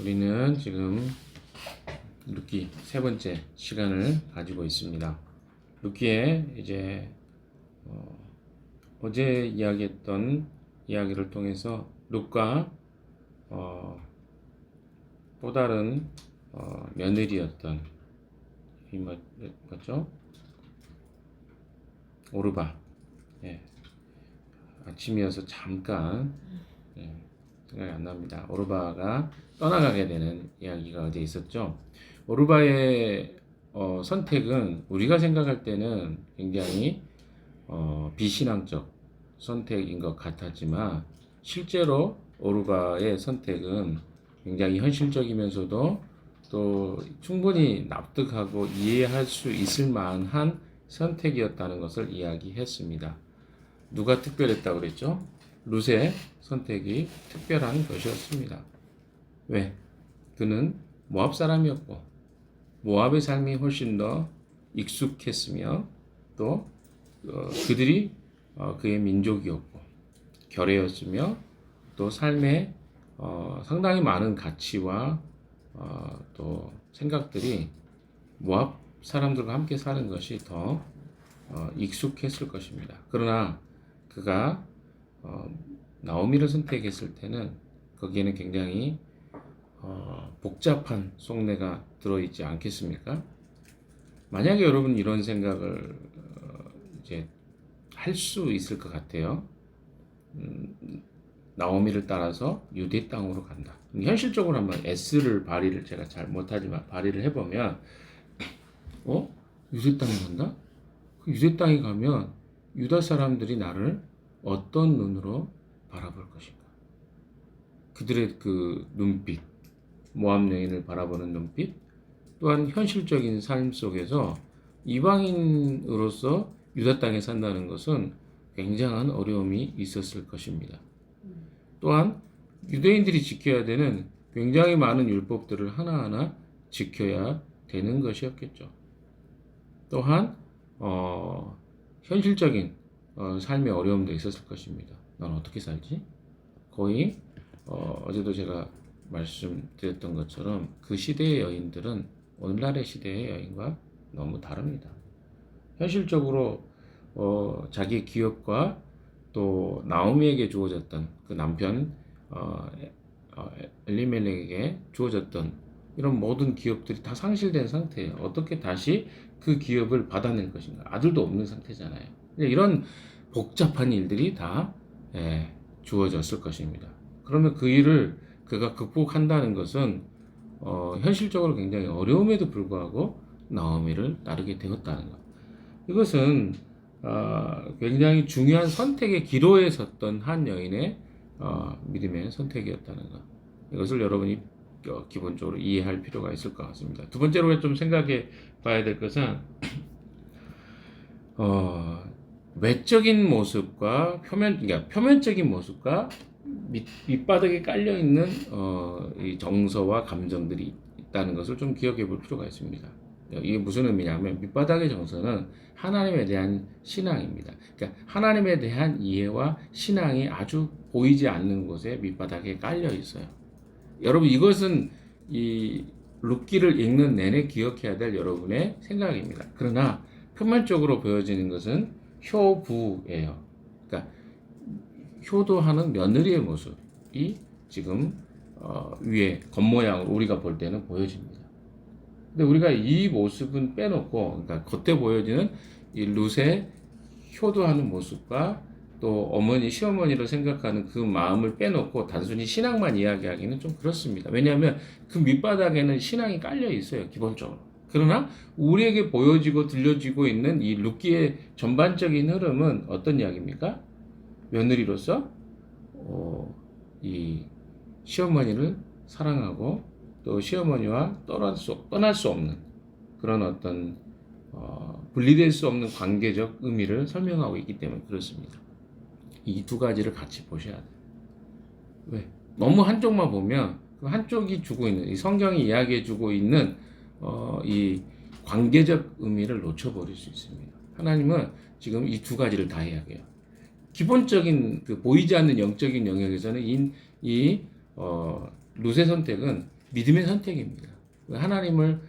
우리는 지금 룻기 세 번째 시간을 가지고 있습니다. 룻기에 이제 어제 이야기했던 이야기를 통해서 룻과 또 다른 며느리였던 이 뭐죠? 오르바. 예. 아침이어서 잠깐 생각이 안 납니다. 오르바가 떠나가게 되는 이야기가 어제 있었죠. 오르바의 선택은 우리가 생각할 때는 굉장히 비신앙적 선택인 것 같았지만 실제로 오르바의 선택은 굉장히 현실적이면서도 또 충분히 납득하고 이해할 수 있을 만한 선택이었다는 것을 이야기했습니다. 누가 특별했다고 그랬죠? 룻의 선택이 특별한 것이었습니다. 왜? 그는 모압 사람이었고 모압의 삶이 훨씬 더 익숙했으며 또 그들이 그의 민족이었고 결례였으며 또 삶에 상당히 많은 가치와 또 생각들이 모압 사람들과 함께 사는 것이 더 익숙했을 것입니다. 그러나 그가 나오미를 선택했을 때는 거기에는 굉장히 복잡한 속내가 들어있지 않겠습니까? 만약에 여러분 이런 생각을 이제 할 수 있을 것 같아요. 나오미를 따라서 유대 땅으로 간다. 현실적으로 한번 S를 발휘를 제가 잘 못하지만 발휘를 해보면 유대 땅에 간다? 그 유대 땅에 가면 유다 사람들이 나를 어떤 눈으로 바라볼 것인가? 그들의 그 눈빛, 모압 여인을 바라보는 눈빛, 또한 현실적인 삶 속에서 이방인으로서 유다 땅에 산다는 것은 굉장한 어려움이 있었을 것입니다. 또한 유대인들이 지켜야 되는 굉장히 많은 율법들을 하나하나 지켜야 되는 것이었겠죠. 또한 현실적인 삶의 어려움도 있었을 것입니다. 넌 어떻게 살지? 거의 어제도 제가 말씀드렸던 것처럼 그 시대의 여인들은 오늘날의 시대의 여인과 너무 다릅니다. 현실적으로 자기의 기업과 또 나오미에게 주어졌던 그 남편 엘리멜렉에게 주어졌던 이런 모든 기업들이 다 상실된 상태예요. 어떻게 다시 그 기업을 받아낼 것인가? 아들도 없는 상태잖아요. 이런 복잡한 일들이 다 주어졌을 것입니다. 그러면 그 일을 그가 극복한다는 것은 현실적으로 굉장히 어려움에도 불구하고 나오미를 따르게 되었다는 것. 이것은 굉장히 중요한 선택의 기로에 섰던 한 여인의 믿음의 선택이었다는 것. 이것을 여러분이 기본적으로 이해할 필요가 있을 것 같습니다. 두 번째로 좀 생각해 봐야 될 것은 외적인 모습과 그러니까 표면적인 모습과 밑바닥에 깔려 있는 이 정서와 감정들이 있다는 것을 좀 기억해 볼 필요가 있습니다. 이게 무슨 의미냐면 밑바닥의 정서는 하나님에 대한 신앙입니다. 그러니까 하나님에 대한 이해와 신앙이 아주 보이지 않는 곳에 밑바닥에 깔려 있어요. 여러분 이것은 이 룻기를 읽는 내내 기억해야 될 여러분의 생각입니다. 그러나 표면적으로 보여지는 것은 효부예요. 그러니까 효도하는 며느리의 모습이 지금 위에 겉모양으로 우리가 볼 때는 보여집니다. 근데 우리가 이 모습은 빼놓고, 그러니까 겉에 보여지는 이 룻의 효도하는 모습과 또 어머니, 시어머니를 생각하는 그 마음을 빼놓고 단순히 신앙만 이야기하기는 좀 그렇습니다. 왜냐하면 그 밑바닥에는 신앙이 깔려 있어요, 기본적으로. 그러나 우리에게 보여지고 들려지고 있는 이 룻기의 전반적인 흐름은 어떤 이야기입니까? 며느리로서 이 시어머니를 사랑하고 또 시어머니와 떠날 수 없는 그런 어떤 분리될 수 없는 관계적 의미를 설명하고 있기 때문에 그렇습니다. 이 두 가지를 같이 보셔야 돼요. 왜? 너무 한쪽만 보면 그 한쪽이 주고 있는 이 성경이 이야기해주고 있는 이 관계적 의미를 놓쳐버릴 수 있습니다. 하나님은 지금 이 두 가지를 다 이야기해요. 기본적인 그 보이지 않는 영적인 영역에서는 이 룻의 선택은 믿음의 선택입니다. 하나님을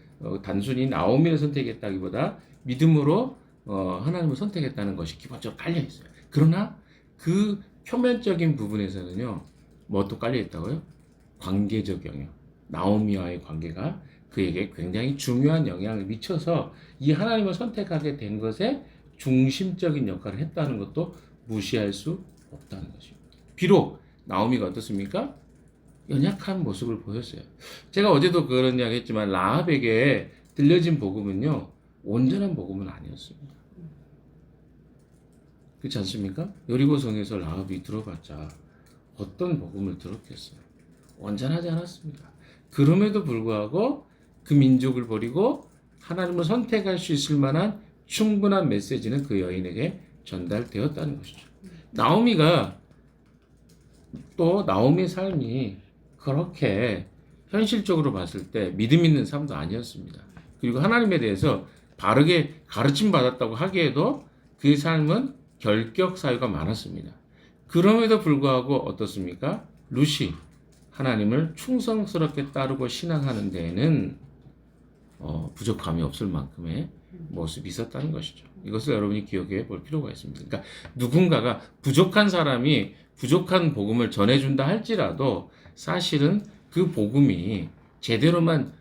단순히 나오미를 선택했다기보다 믿음으로 하나님을 선택했다는 것이 기본적으로 깔려 있어요. 그러나 그 표면적인 부분에서는요, 뭐 또 깔려 있다고요? 관계적 영역. 나오미와의 관계가 그에게 굉장히 중요한 영향을 미쳐서 이 하나님을 선택하게 된 것에 중심적인 역할을 했다는 것도 무시할 수 없다는 것입니다. 비록 나오미가 어떻습니까? 연약한 모습을 보였어요. 제가 어제도 그런 이야기 했지만 라합에게 들려진 복음은요, 온전한 복음은 아니었습니다. 그렇지 않습니까? 여리고성에서 라합이 들어봤자 어떤 복음을 들었겠어요? 온전하지 않았습니다. 그럼에도 불구하고 그 민족을 버리고 하나님을 선택할 수 있을 만한 충분한 메시지는 그 여인에게 전달되었다는 것이죠. 나오미가 또 나오미의 삶이 그렇게 현실적으로 봤을 때 믿음 있는 삶도 아니었습니다. 그리고 하나님에 대해서 바르게 가르침 받았다고 하기에도 그의 삶은 결격 사유가 많았습니다. 그럼에도 불구하고 어떻습니까? 룻이 하나님을 충성스럽게 따르고 신앙하는 데에는 부족함이 없을 만큼의 모습이 있었다는 것이죠. 이것을 여러분이 기억해 볼 필요가 있습니다. 그러니까 누군가가 부족한 사람이 부족한 복음을 전해준다 할지라도 사실은 그 복음이 제대로만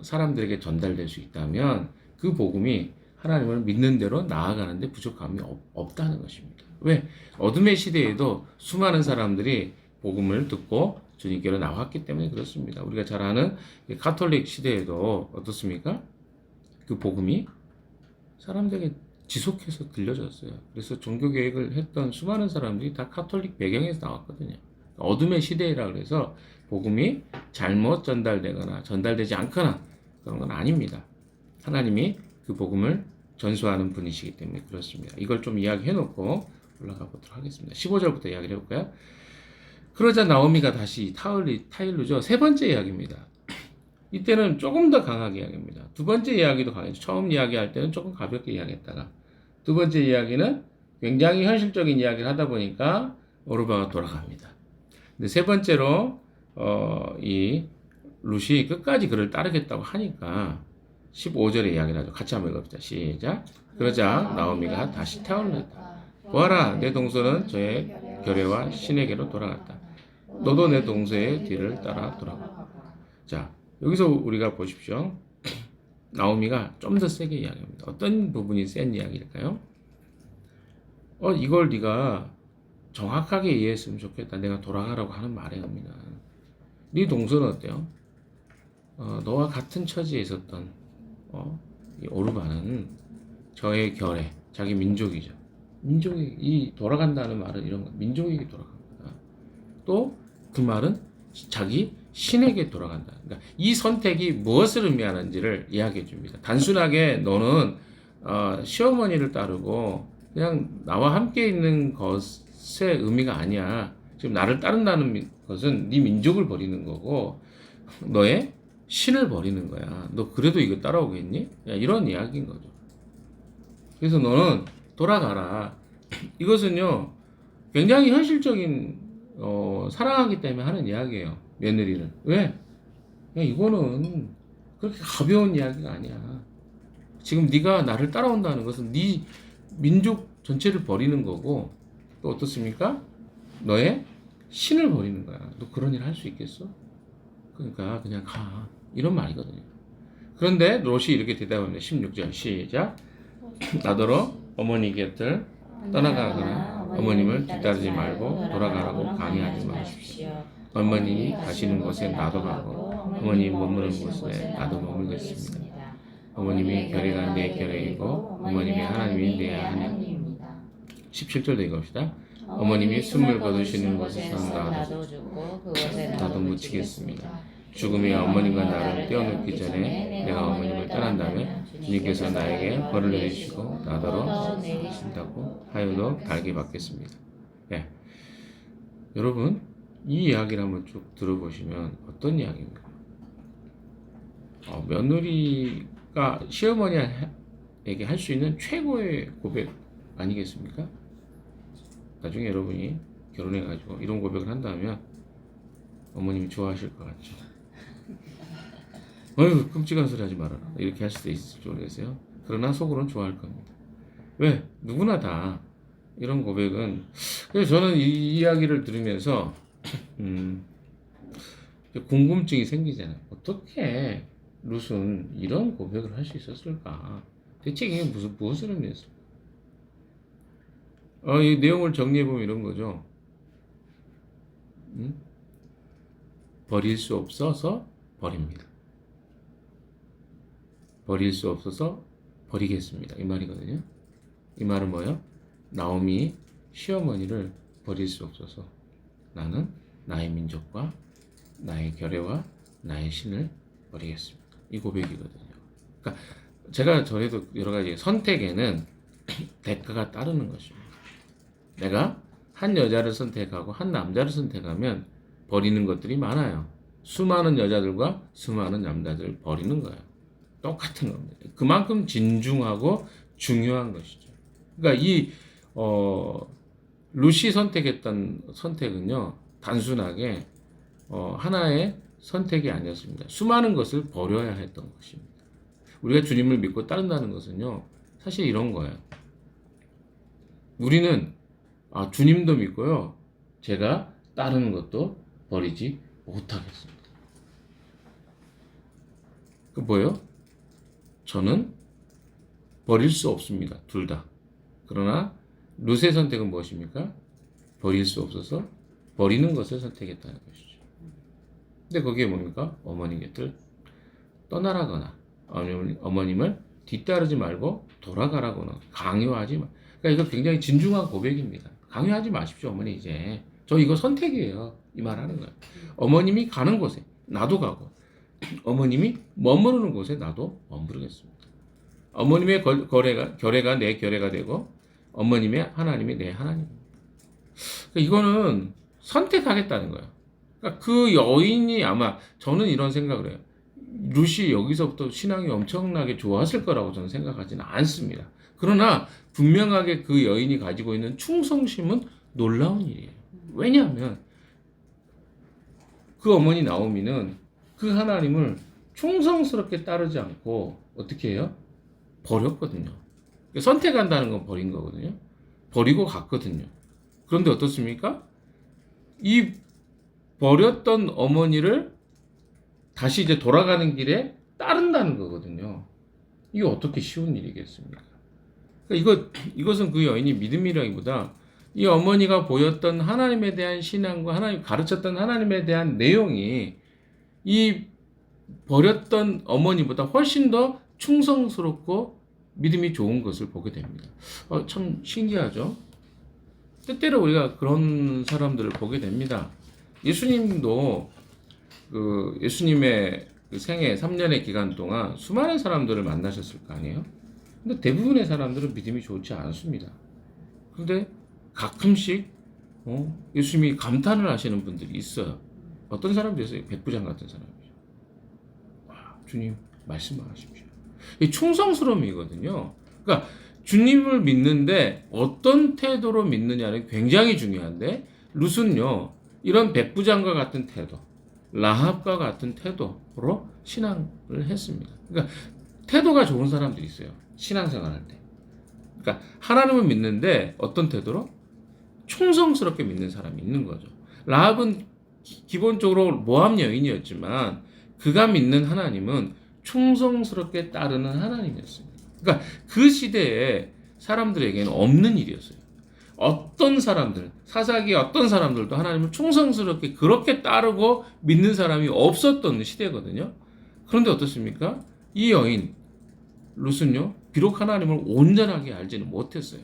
사람들에게 전달될 수 있다면 그 복음이 하나님을 믿는 대로 나아가는데 부족함이 없다는 것입니다. 왜? 어둠의 시대에도 수많은 사람들이 복음을 듣고 주님께로 나왔기 때문에 그렇습니다. 우리가 잘 아는 가톨릭 시대에도 어떻습니까? 그 복음이 사람들에게 지속해서 들려졌어요. 그래서 종교개혁을 했던 수많은 사람들이 다 가톨릭 배경에서 나왔거든요. 어둠의 시대라 그래서 복음이 잘못 전달되거나 전달되지 않거나 그런 건 아닙니다. 하나님이 그 복음을 전수하는 분이시기 때문에 그렇습니다. 이걸 좀 이야기해 놓고 올라가 보도록 하겠습니다. 15절부터 이야기를 해볼까요? 그러자 나오미가 다시 타일루죠. 세 번째 이야기입니다. 이때는 조금 더 강하게 이야기합니다. 두 번째 이야기도 강했죠. 처음 이야기할 때는 조금 가볍게 이야기했다가 두 번째 이야기는 굉장히 현실적인 이야기를 하다 보니까 오르바가 돌아갑니다. 근데 세 번째로 이 룻이 끝까지 그를 따르겠다고 하니까 15절의 이야기를 하죠. 같이 한번 읽읍시다. 시작. 그러자 나오미가 다시 타올랐다. 보아라, 내 동서는 저의 결례와 신에게로 돌아갔다. 너도 내 동서의 뒤를 따라 돌아가. 자, 여기서 우리가 보십시오. 나오미가 좀 더 세게 이야기합니다. 어떤 부분이 센 이야기일까요? 이걸 네가 정확하게 이해했으면 좋겠다. 내가 돌아가라고 하는 말입니다. 네 동서는 어때요? 너와 같은 처지에 있었던 이 오르바는 저의 결에 자기 민족이죠. 민족이 이 돌아간다는 말은 이런 거 민족에게 돌아갑니다. 또 그 말은 자기 신에게 돌아간다. 그러니까 이 선택이 무엇을 의미하는지를 이야기해 줍니다. 단순하게 너는 시어머니를 따르고 그냥 나와 함께 있는 것의 의미가 아니야. 지금 나를 따른다는 것은 네 민족을 버리는 거고 너의 신을 버리는 거야. 너 그래도 이거 따라오겠니? 이런 이야기인 거죠. 그래서 너는 돌아가라. 이것은요 굉장히 현실적인 사랑하기 때문에 하는 이야기예요. 며느리를. 왜? 이거는 그렇게 가벼운 이야기가 아니야. 지금 네가 나를 따라온다는 것은 네 민족 전체를 버리는 거고 또 어떻습니까? 너의 신을 버리는 거야. 너 그런 일 할 수 있겠어? 그러니까 그냥 가. 이런 말이거든요. 그런데 롯이 이렇게 대답합니다. 16절 시작. 나더러 어머니 곁을 떠나가거나 어머님을 뒤따르지 말고 돌아가라고 강요하지 마십시오. 어머님이 가시는 곳에 나도 가고 어머니 머무는 곳에 나도 머물겠습니다. 어머님의 결의가 내 결의이고 어머님의 하나님이 내 하나님입니다. 17절도 읽읍시다. 어머님이 숨을 거두시는 곳에서 나도 묻히겠습니다. 죽음이 어머님과 나를 떼어놓기 전에 내가 어머님을 떠난다면 주님께서 나에게 벌을 내리시고 나더러 내리신다고 하여도 달게 받겠습니다. 네. 여러분 이 이야기를 한번 쭉 들어보시면 어떤 이야기입니까? 며느리가 시어머니에게 할 수 있는 최고의 고백 아니겠습니까? 나중에 여러분이 결혼해가지고 이런 고백을 한다면 어머님이 좋아하실 것 같죠. 어휴 끔찍한 소리 하지 말아라 이렇게 할 수도 있을지 모르겠어요. 그러나 속으로는 좋아할 겁니다. 왜? 누구나 다 이런 고백은. 그래서 저는 이 이야기를 들으면서 궁금증이 생기잖아요. 어떻게 룻은 이런 고백을 할 수 있었을까? 대체 이게 무엇을 의미했을까? 이 내용을 정리해보면 이런 거죠. 버릴 수 없어서 버립니다. 버릴 수 없어서 버리겠습니다. 이 말이거든요. 이 말은 뭐예요? 나오미 시어머니를 버릴 수 없어서 나는 나의 민족과 나의 결례와 나의 신을 버리겠습니다. 이 고백이거든요. 그러니까 제가 전에도 여러 가지 선택에는 대가가 따르는 것입니다. 내가 한 여자를 선택하고 한 남자를 선택하면 버리는 것들이 많아요. 수많은 여자들과 수많은 남자들을 버리는 거예요. 똑같은 겁니다. 그만큼 진중하고 중요한 것이죠. 그러니까 이 룻이 선택했던 선택은요, 단순하게 하나의 선택이 아니었습니다. 수많은 것을 버려야 했던 것입니다. 우리가 주님을 믿고 따른다는 것은요, 사실 이런 거예요. 우리는 주님도 믿고요, 제가 따르는 것도 버리지 못하겠습니다. 그 뭐예요? 저는 버릴 수 없습니다. 둘 다. 그러나 룻의 선택은 무엇입니까? 버릴 수 없어서 버리는 것을 선택했다는 것이죠. 근데 거기에 뭡니까? 어머니 곁을 떠나라거나 어머님을 뒤따르지 말고 돌아가라거나 강요하지 마. 그러니까 이거 굉장히 진중한 고백입니다. 강요하지 마십시오, 어머니. 이제 저 이거 선택이에요. 이 말 하는 거예요. 어머님이 가는 곳에 나도 가고, 어머님이 머무르는 곳에 나도 머무르겠습니다. 어머님의 결례가 내 결례가 되고, 어머님의 하나님이 내 하나님입니다. 그러니까 이거는 선택하겠다는 거예요. 그러니까 그 여인이 아마, 저는 이런 생각을 해요. 룻이 여기서부터 신앙이 엄청나게 좋았을 거라고 저는 생각하지는 않습니다. 그러나 분명하게 그 여인이 가지고 있는 충성심은 놀라운 일이에요. 왜냐하면 그 어머니 나오미는 그 하나님을 충성스럽게 따르지 않고 어떻게 해요? 버렸거든요. 선택한다는 건 버린 거거든요. 버리고 갔거든요. 그런데 어떻습니까? 이 버렸던 어머니를 다시 이제 돌아가는 길에 따른다는 거거든요. 이게 어떻게 쉬운 일이겠습니까? 그러니까 이것은 그 여인이 믿음이라기보다 이 어머니가 보였던 하나님에 대한 신앙과 하나님 가르쳤던 하나님에 대한 내용이 이 버렸던 어머니보다 훨씬 더 충성스럽고 믿음이 좋은 것을 보게 됩니다. 참 신기하죠? 때때로 우리가 그런 사람들을 보게 됩니다. 예수님도 예수님의 그 생애 3년의 기간 동안 수많은 사람들을 만나셨을 거 아니에요? 근데 대부분의 사람들은 믿음이 좋지 않습니다. 그런데 가끔씩 예수님이 감탄을 하시는 분들이 있어요. 어떤 사람들이 있어요? 백부장 같은 사람이죠. 주님 말씀만 하십시오. 이 충성스러움이거든요. 그러니까 주님을 믿는데 어떤 태도로 믿느냐는 굉장히 중요한데, 룻은요 이런 백부장과 같은 태도, 라합과 같은 태도로 신앙을 했습니다. 그러니까 태도가 좋은 사람들이 있어요. 신앙생활할 때. 그러니까 하나님을 믿는데 어떤 태도로? 충성스럽게 믿는 사람이 있는 거죠. 라합은 기본적으로 모함 여인이었지만 그가 믿는 하나님은 충성스럽게 따르는 하나님이었습니다. 그러니까 그 시대에 사람들에게는 없는 일이었어요. 어떤 사람들, 사사기의 어떤 사람들도 하나님을 충성스럽게 그렇게 따르고 믿는 사람이 없었던 시대거든요. 그런데 어떻습니까? 이 여인 룻은요, 비록 하나님을 온전하게 알지는 못했어요.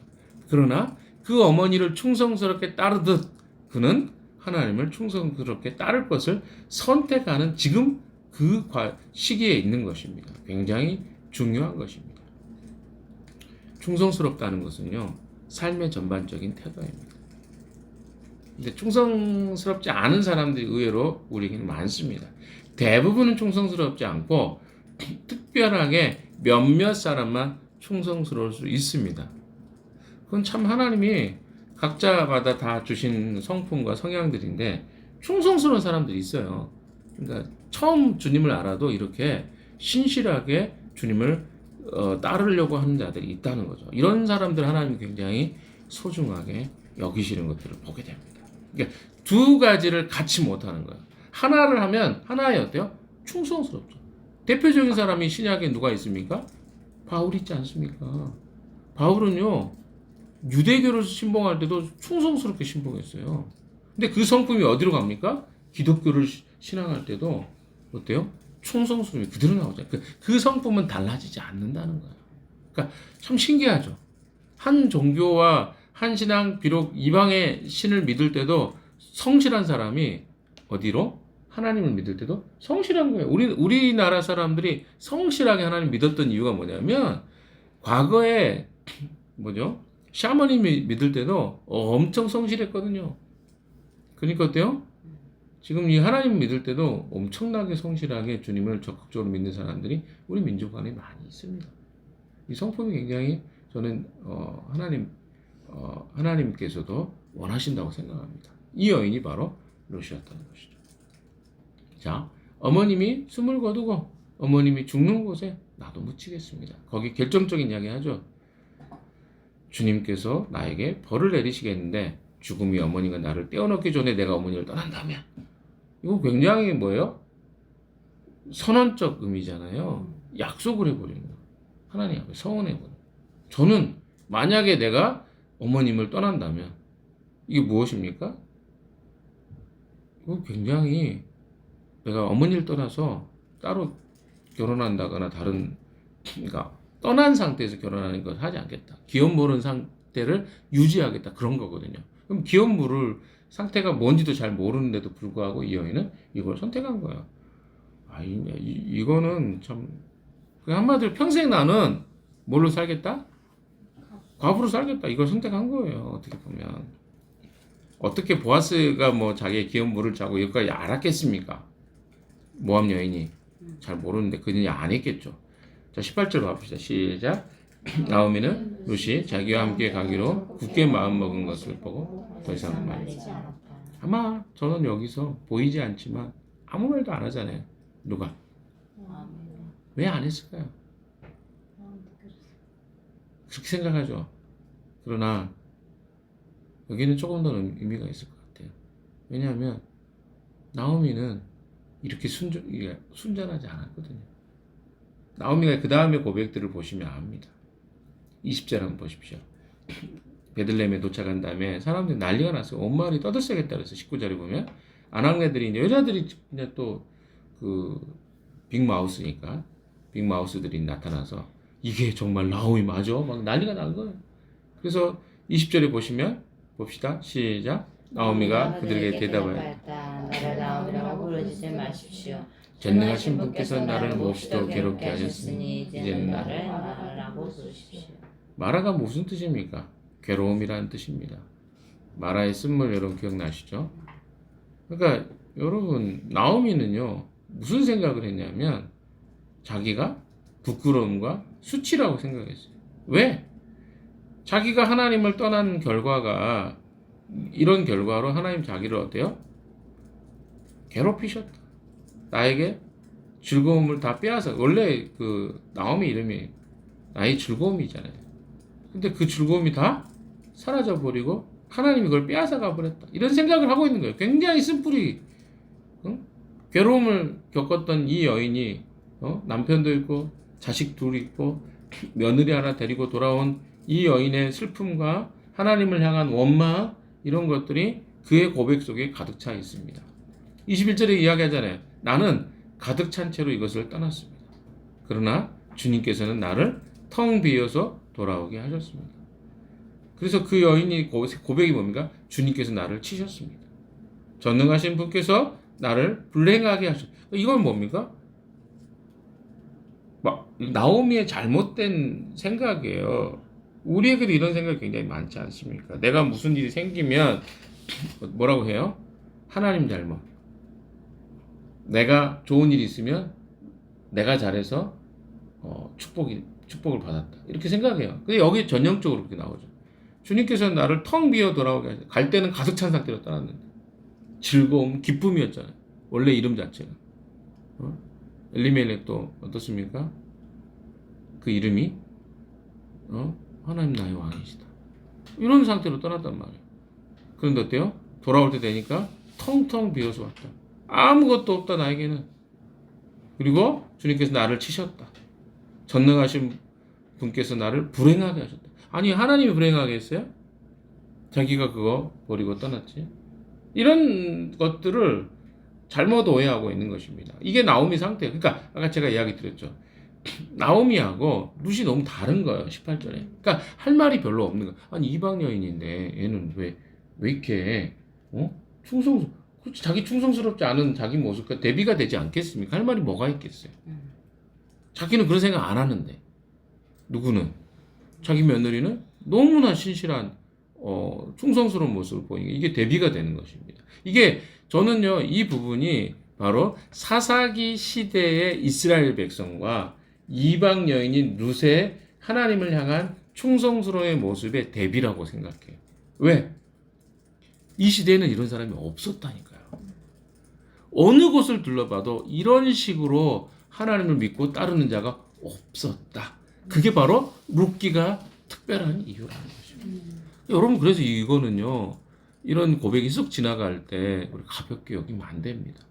그러나 그 어머니를 충성스럽게 따르듯 그는 하나님을 충성스럽게 따를 것을 선택하는 지금 그 시기에 있는 것입니다. 굉장히 중요한 것입니다. 충성스럽다는 것은요, 삶의 전반적인 태도입니다. 근데 충성스럽지 않은 사람들이 의외로 우리에게는 많습니다. 대부분은 충성스럽지 않고 특별하게 몇몇 사람만 충성스러울 수 있습니다. 그건 참 하나님이 각자마다 다 주신 성품과 성향들인데 충성스러운 사람들이 있어요. 그러니까 처음 주님을 알아도 이렇게 신실하게 주님을 따르려고 하는 자들이 있다는 거죠. 이런 사람들 하나님이 굉장히 소중하게 여기시는 것들을 보게 됩니다. 그러니까 두 가지를 같이 못하는 거예요. 하나를 하면 하나에 어때요? 충성스럽죠. 대표적인 사람이 신약에 누가 있습니까? 바울 있지 않습니까? 바울은요 유대교를 신봉할 때도 충성스럽게 신봉했어요. 근데 그 성품이 어디로 갑니까? 기독교를 신앙할 때도 어때요? 충성스러움이 그대로 나오죠. 그 성품은 달라지지 않는다는 거예요. 그러니까 참 신기하죠. 한 종교와 한 신앙, 비록 이방의 신을 믿을 때도 성실한 사람이 어디로? 하나님을 믿을 때도 성실한 거예요. 우리나라 사람들이 성실하게 하나님 믿었던 이유가 뭐냐면 과거에 뭐죠? 샤머니 믿을 때도 엄청 성실했거든요. 그러니까 어때요? 지금 이 하나님 믿을 때도 엄청나게 성실하게 주님을 적극적으로 믿는 사람들이 우리 민족 안에 많이 있습니다. 이 성품이 굉장히 저는 하나님께서도 원하신다고 생각합니다. 이 여인이 바로 롯이었다는 것이죠. 자, 어머님이 숨을 거두고 어머님이 죽는 곳에 나도 묻히겠습니다. 거기 결정적인 이야기 하죠. 주님께서 나에게 벌을 내리시겠는데 죽음이 어머니가 나를 떼어놓기 전에 내가 어머니를 떠난다면 이거 굉장히 뭐예요? 선언적 의미잖아요. 약속을 해버리는 거예요. 하나님 앞에 서원해버려요. 저는 만약에 내가 어머님을 떠난다면 이게 무엇입니까? 이거 굉장히 내가 어머니를 떠나서 따로 결혼한다거나 그러니까 떠난 상태에서 결혼하는 걸 하지 않겠다. 기업 모르는 상태를 유지하겠다. 그런 거거든요. 그럼 기업 모를 상태가 뭔지도 잘 모르는데도 불구하고 이 여인은 이걸 선택한 거야. 이거는 참 한마디로 평생 나는 뭘로 살겠다? 과부로 살겠다. 이걸 선택한 거예요. 어떻게 보면 어떻게 보아스가 뭐 자기의 기업 물을 짜고 여기까지 알았겠습니까? 모함 여인이 잘 모르는데 그녀이 안 했겠죠. 자, 18절 봐봅시다. 시작. 나오미는 룻이 자기와 함께 가기로 굳게 마음 먹은 것을 보고 더 이상 말리지 않았다. 아마 저는 여기서 보이지 않지만 아무 말도 안 하잖아요. 누가? 왜 안 했을까요? 그렇게 생각하죠. 그러나 여기는 조금 더 의미가 있을 것 같아요. 왜냐하면 나오미는 이렇게 순전하지 않았거든요. 나오미가 그 다음에 고백들을 보시면 압니다. 20절 한번 보십시오. 베들레헴에 도착한 다음에 사람들이 난리가 났어요. 온 마을이 떠들썩했다 그래서 19절에 보면 아낙네들이 이제 여자들이 그냥 또 그 빅마우스니까 빅마우스들이 나타나서 이게 정말 나오미 맞아? 막 난리가 난 거예요. 그래서 20절에 보시면 봅시다. 시작. 나오미가 그들에게 대답하였다. 나를 나오미라고 부르지 마십시오. 전능하신 분께서 나를 몹시도 괴롭게 하셨으니 이제는 나를 마라라고 부르십시오. 마라가 무슨 뜻입니까? 괴로움이라는 뜻입니다. 마라의 쓴물 여러분 기억나시죠? 그러니까 여러분 나오미는요 무슨 생각을 했냐면 자기가 부끄러움과 수치라고 생각했어요. 왜? 자기가 하나님을 떠난 결과가 이런 결과로 하나님 자기를 어때요? 괴롭히셨다. 나에게 즐거움을 다 빼앗아. 원래 그 나오미 이름이 나의 즐거움이잖아요. 근데 그 즐거움이 다 사라져 버리고 하나님이 그걸 빼앗아 가버렸다. 이런 생각을 하고 있는 거예요. 굉장히 쓴뿌리 괴로움을 겪었던 이 여인이 남편도 있고 자식 둘 있고 며느리 하나 데리고 돌아온 이 여인의 슬픔과 하나님을 향한 원망 이런 것들이 그의 고백 속에 가득 차 있습니다. 21절에 이야기하잖아요. 나는 가득 찬 채로 이것을 떠났습니다. 그러나 주님께서는 나를 텅 비어서 돌아오게 하셨습니다. 그래서 그 여인이 고백이 뭡니까? 주님께서 나를 치셨습니다. 전능하신 분께서 나를 불행하게 하셨습니다. 이건 뭡니까? 나오미의 잘못된 생각이에요. 우리에게도 이런 생각이 굉장히 많지 않습니까? 내가 무슨 일이 생기면 뭐라고 해요? 하나님 잘못. 내가 좋은 일이 있으면 내가 잘해서 축복을 받았다. 이렇게 생각해요. 근데 여기 전형적으로 그렇게 나오죠. 주님께서는 나를 텅 비어 돌아오게 하셨어요. 갈 때는 가득 찬 상태로 떠났는데 즐거움, 기쁨이었잖아요. 원래 이름 자체가. 엘리멜렉도 어떻습니까? 그 이름이 하나님 나의 왕이시다. 이런 상태로 떠났단 말이에요. 그런데 어때요? 돌아올 때 되니까 텅텅 비어서 왔다. 아무것도 없다 나에게는. 그리고 주님께서 나를 치셨다. 전능하신 분께서 나를 불행하게 하셨다. 아니 하나님이 불행하게 했어요? 자기가 그거 버리고 떠났지. 이런 것들을 잘못 오해하고 있는 것입니다. 이게 나오미 상태예요. 그러니까 아까 제가 이야기 드렸죠. 나오미하고 룻이 너무 다른 거예요. 18절에. 그러니까 할 말이 별로 없는 거예요. 아니 이방 여인인데 얘는 왜 이렇게 충성 그렇지, 자기 충성스럽지 않은 자기 모습과 대비가 되지 않겠습니까? 할 말이 뭐가 있겠어요. 자기는 그런 생각 안 하는데 누구는 자기 며느리는 너무나 신실한 충성스러운 모습을 보이니까 이게 대비가 되는 것입니다. 이게 저는요 이 부분이 바로 사사기 시대의 이스라엘 백성과 이방 여인인 룻의 하나님을 향한 충성스러운 모습의 대비라고 생각해요. 왜? 이 시대에는 이런 사람이 없었다니까요. 어느 곳을 둘러봐도 이런 식으로 하나님을 믿고 따르는 자가 없었다. 그게 바로 룻기가 특별한 이유라는 거죠. 여러분 그래서 이거는요 이런 고백이 쑥 지나갈 때 우리 가볍게 여기면 안 됩니다.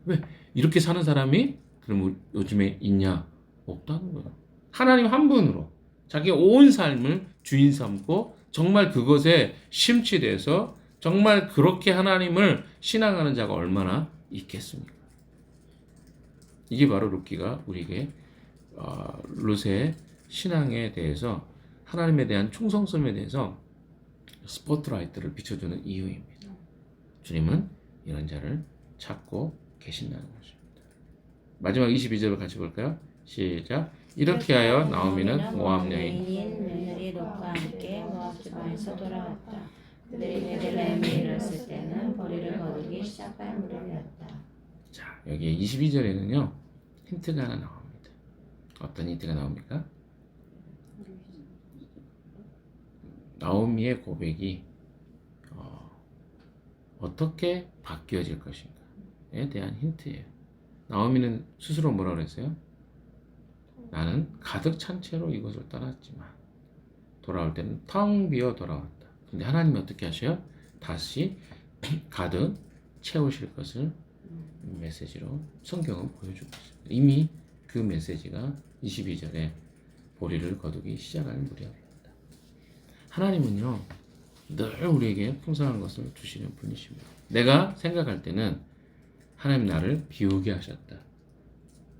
왜? 이렇게 사는 사람이 그럼 요즘에 있냐? 없다는 거예요. 하나님 한 분으로 자기 온 삶을 주인 삼고 정말 그것에 심취돼서 정말 그렇게 하나님을 신앙하는 자가 얼마나 있겠습니까? 이게 바로 룻기가 우리에게 룻의 신앙에 대해서 하나님에 대한 충성성에 대해서 스포트라이트를 비춰주는 이유입니다. 주님은 이런 자를 찾고 계신다는 것입니다. 마지막 22절을 같이 볼까요? 시작. 이렇게 하여 나오미는 모압 여인 며느리 롯과 함께 모압 지방에서 돌아왔다. 그들이 베들레헴에 이르렀을 때는 보리를 거두기 시작할 무렵이었다. 자, 여기 22절에는요 힌트가 하나 나옵니다. 어떤 힌트가 나옵니까? 나오미의 고백이 어떻게 바뀌어질 것인가에 대한 힌트예요. 나오미는 스스로 뭐라 그랬어요? 나는 가득 찬 채로 이것을 떠났지만 돌아올 때는 텅 비어 돌아왔다. 근데 하나님이 어떻게 하셔요? 다시 가득 채우실 것을 메시지로 성경은 보여주고 있습니다. 이미 그 메시지가 22절에 보리를 거두기 시작할 무렵입니다. 하나님은요 늘 우리에게 풍성한 것을 주시는 분이십니다. 내가 생각할 때는 하나님 나를 비우게 하셨다.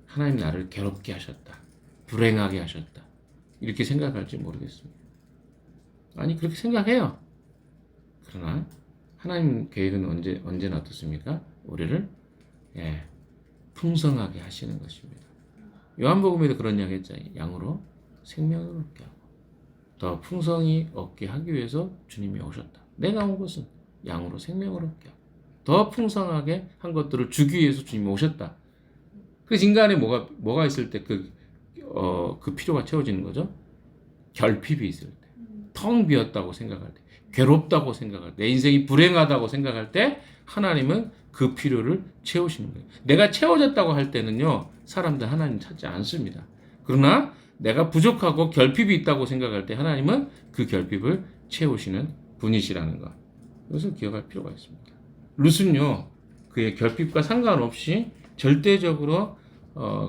하나님 나를 괴롭게 하셨다. 불행하게 하셨다. 이렇게 생각할지 모르겠습니다. 아니 그렇게 생각해요. 그러나 하나님 계획은 언제나 어떻습니까? 우리를 풍성하게 하시는 것입니다. 요한복음에도 그런 이야기 했잖아요. 양으로 생명을 얻게 하고 더 풍성히 얻게 하기 위해서 주님이 오셨다. 내가 온 것은 양으로 생명을 얻게 하고 더 풍성하게 한 것들을 주기 위해서 주님이 오셨다. 그래서 인간에 뭐가 있을 때 그 필요가 채워지는 거죠? 결핍이 있을 때, 텅 비었다고 생각할 때, 괴롭다고 생각할 때, 내 인생이 불행하다고 생각할 때 하나님은 그 필요를 채우시는 거예요. 내가 채워졌다고 할 때는요 사람들 하나님 찾지 않습니다. 그러나 내가 부족하고 결핍이 있다고 생각할 때 하나님은 그 결핍을 채우시는 분이시라는 것. 이것을 기억할 필요가 있습니다. 룻은요 그의 결핍과 상관없이 절대적으로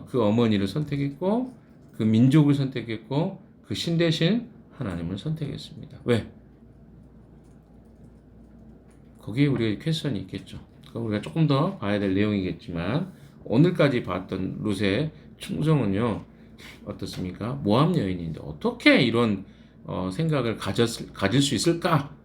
그 어머니를 선택했고 그 민족을 선택했고 그 신 대신 하나님을 선택했습니다. 왜? 거기에 우리가 퀘스천이 있겠죠. 그럼 우리가 조금 더 봐야 될 내용이겠지만 오늘까지 봤던 룻의 충성은요 어떻습니까? 모압 여인인데 어떻게 이런 생각을 가질 수 있을까?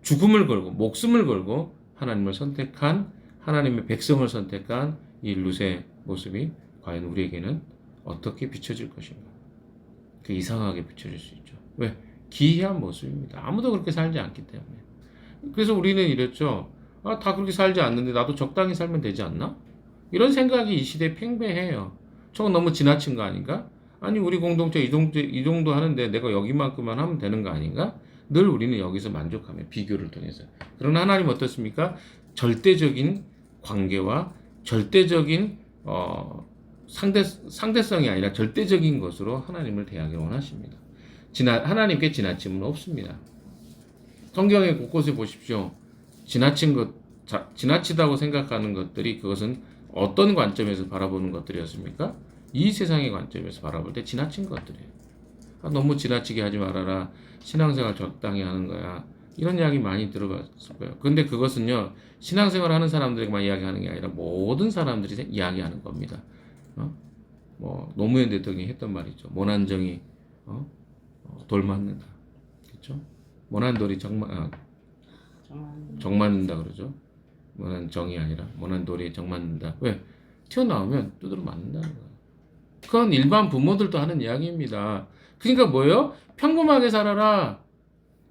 죽음을 걸고 목숨을 걸고 하나님을 선택한 하나님의 백성을 선택한 이 룻의 모습이 과연 우리에게는 어떻게 비춰질 것인가? 그 이상하게 비춰질 수 있죠. 왜? 기이한 모습입니다. 아무도 그렇게 살지 않기 때문에. 그래서 우리는 이랬죠. 다 그렇게 살지 않는데 나도 적당히 살면 되지 않나? 이런 생각이 이 시대에 팽배해요. 저건 너무 지나친 거 아닌가? 아니 우리 공동체 이 정도 하는데 내가 여기만큼만 하면 되는 거 아닌가? 늘 우리는 여기서 만족하며 비교를 통해서. 그러나 하나님 어떻습니까? 절대적인 관계와 절대적인 상대성이 아니라 절대적인 것으로 하나님을 대하기를 원하십니다. 하나님께 지나침은 없습니다. 성경의 곳곳에 보십시오. 지나치다고 생각하는 것들이 그것은 어떤 관점에서 바라보는 것들이었습니까? 이 세상의 관점에서 바라볼 때 지나친 것들이에요. 너무 지나치게 하지 말아라. 신앙생활 적당히 하는 거야. 이런 이야기 많이 들어봤을 거예요. 근데 그것은요, 신앙생활 하는 사람들에게만 이야기하는 게 아니라 모든 사람들이 이야기하는 겁니다. 노무현 대통령이 했던 말이죠. 모난정이 돌 맞는다. 그렇죠? 모난돌이 정 맞는다 그러죠. 모난정이 아니라 모난돌이 정 맞는다. 왜? 튀어나오면 두드러 맞는다는 거예요. 그건 일반 부모들도 하는 이야기입니다. 그러니까 뭐예요? 평범하게 살아라.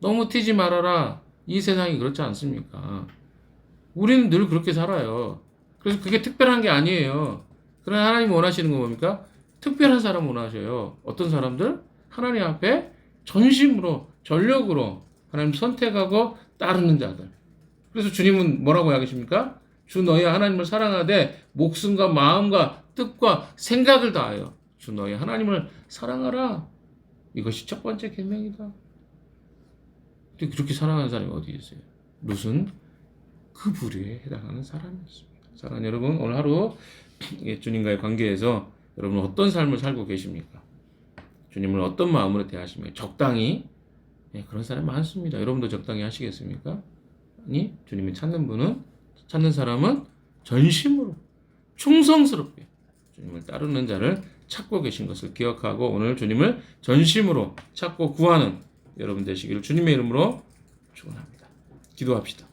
너무 튀지 말아라. 이 세상이 그렇지 않습니까? 우리는 늘 그렇게 살아요. 그래서 그게 특별한 게 아니에요. 그러나 하나님 원하시는 건 뭡니까? 특별한 사람 원하셔요. 어떤 사람들? 하나님 앞에 전심으로, 전력으로 하나님 선택하고 따르는 자들. 그래서 주님은 뭐라고 이야기하십니까? 주 너희 하나님을 사랑하되 목숨과 마음과 뜻과 생각을 다하여 주 너희 하나님을 사랑하라. 이것이 첫 번째 계명이다. 그렇게 사랑하는 사람이 어디 있어요? 룻은 그 부류에 해당하는 사람이었습니다. 사랑하는 여러분, 오늘 하루 주님과의 관계에서 여러분은 어떤 삶을 살고 계십니까? 주님을 어떤 마음으로 대하십니까? 적당히? 그런 사람이 많습니다. 여러분도 적당히 하시겠습니까? 아니, 주님이 찾는 사람은 전심으로 충성스럽게 주님을 따르는 자를 찾고 계신 것을 기억하고 오늘 주님을 전심으로 찾고 구하는 여러분 되시기를 주님의 이름으로 축원합니다. 기도합시다.